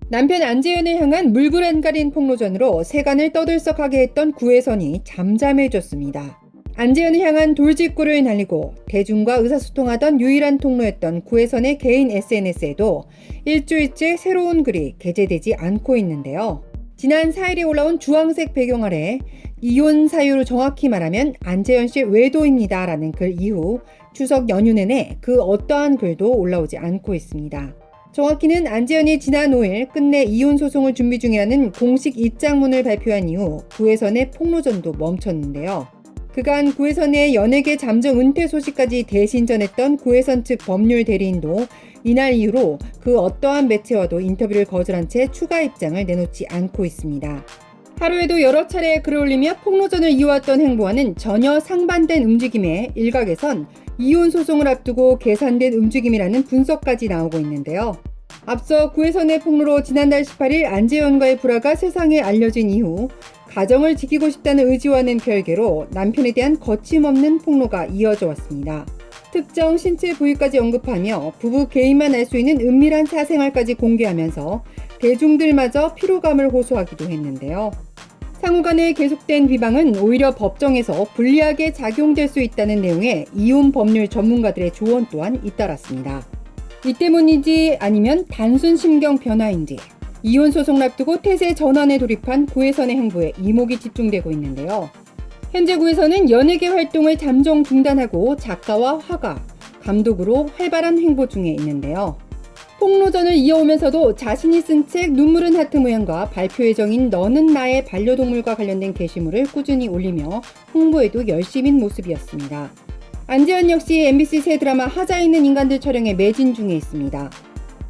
남편 안재현을 향한 물불 안 가린 폭로전으로 세간을 떠들썩하게 했던 구혜선이 잠잠해졌습니다. 안재현을 향한 돌직구를 날리고 대중과 의사소통하던 유일한 통로였던 구혜선의 개인 SNS에도 일주일째 새로운 글이 게재되지 않고 있는데요. 지난 4일에 올라온 주황색 배경 아래 이혼 사유로 정확히 말하면 안재현 씨의 외도입니다 라는 글 이후 추석 연휴 내내 그 어떠한 글도 올라오지 않고 있습니다. 정확히는 안재현이 지난 5일 끝내 이혼 소송을 준비 중이라는 공식 입장문을 발표한 이후 구혜선의 폭로전도 멈췄는데요. 그간 구혜선의 연예계 잠정 은퇴 소식까지 대신 전했던 구혜선 측 법률 대리인도 이날 이후로 그 어떠한 매체와도 인터뷰를 거절한 채 추가 입장을 내놓지 않고 있습니다. 하루에도 여러 차례 글을 올리며 폭로전을 이어왔던 행보와는 전혀 상반된 움직임에 일각에선 이혼 소송을 앞두고 계산된 움직임이라는 분석까지 나오고 있는데요. 앞서 구혜선의 폭로로 지난달 18일 안재현과의 불화가 세상에 알려진 이후 가정을 지키고 싶다는 의지와는 별개로 남편에 대한 거침없는 폭로가 이어져 왔습니다. 특정 신체 부위까지 언급하며 부부 개인만 알 수 있는 은밀한 사생활까지 공개하면서 대중들마저 피로감을 호소하기도 했는데요. 상호간에 계속된 비방은 오히려 법정에서 불리하게 작용될 수 있다는 내용의 이혼 법률 전문가들의 조언 또한 잇따랐습니다. 이 때문인지 아니면 단순 심경 변화인지 이혼 소송을 앞두고 태세 전환에 돌입한 구혜선의 행보에 이목이 집중되고 있는데요. 현재 구혜선은 연예계 활동을 잠정 중단하고 작가와 화가, 감독으로 활발한 행보 중에 있는데요. 폭로전을 이어오면서도 자신이 쓴 책 눈물은 하트 모양과 발표 예정인 너는 나의 반려동물과 관련된 게시물을 꾸준히 올리며 홍보에도 열심인 모습이었습니다. 안재현 역시 MBC 새 드라마 하자 있는 인간들 촬영에 매진 중에 있습니다.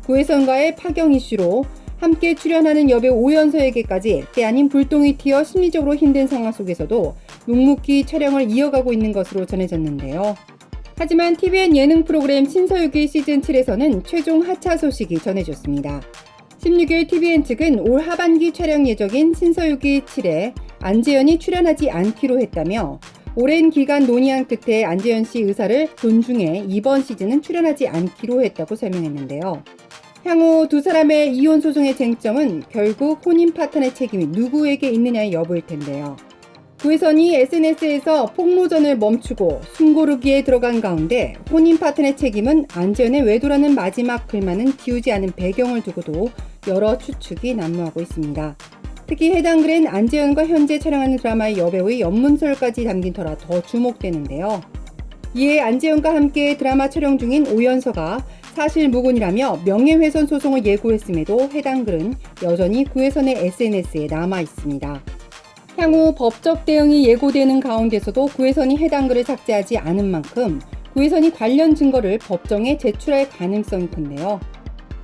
구혜선과의 파경 이슈로 함께 출연하는 여배우 오연서에게까지 때 아닌 불똥이 튀어 심리적으로 힘든 상황 속에서도 묵묵히 촬영을 이어가고 있는 것으로 전해졌는데요. 하지만 TVN 예능 프로그램 신서유기 시즌7에서는 최종 하차 소식이 전해졌습니다. 16일 TVN 측은 올 하반기 촬영 예정인 신서유기 7에 안재현이 출연하지 않기로 했다며 오랜 기간 논의한 끝에 안재현 씨 의사를 존중해 이번 시즌은 출연하지 않기로 했다고 설명했는데요. 향후 두 사람의 이혼 소송의 쟁점은 결국 혼인 파탄의 책임이 누구에게 있느냐의 여부일 텐데요. 구혜선이 SNS에서 폭로전을 멈추고 숨고르기에 들어간 가운데 혼인 파탄의 책임은 안재현의 외도라는 마지막 글만은 지우지 않은 배경을 두고도 여러 추측이 난무하고 있습니다. 특히 해당 글엔 안재현과 현재 촬영하는 드라마의 여배우의 연문설까지 담긴 터라 더 주목되는데요. 이에 안재현과 함께 드라마 촬영 중인 오연서가 사실 무근이라며 명예훼손 소송을 예고했음에도 해당 글은 여전히 구혜선의 SNS에 남아 있습니다. 향후 법적 대응이 예고되는 가운데서도 구혜선이 해당 글을 삭제하지 않은 만큼 구혜선이 관련 증거를 법정에 제출할 가능성이 큰데요.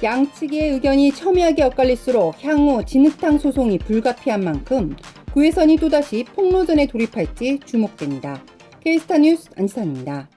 양측의 의견이 첨예하게 엇갈릴수록 향후 진흙탕 소송이 불가피한 만큼 구혜선이 또다시 폭로전에 돌입할지 주목됩니다. K스타 뉴스 안지선입니다.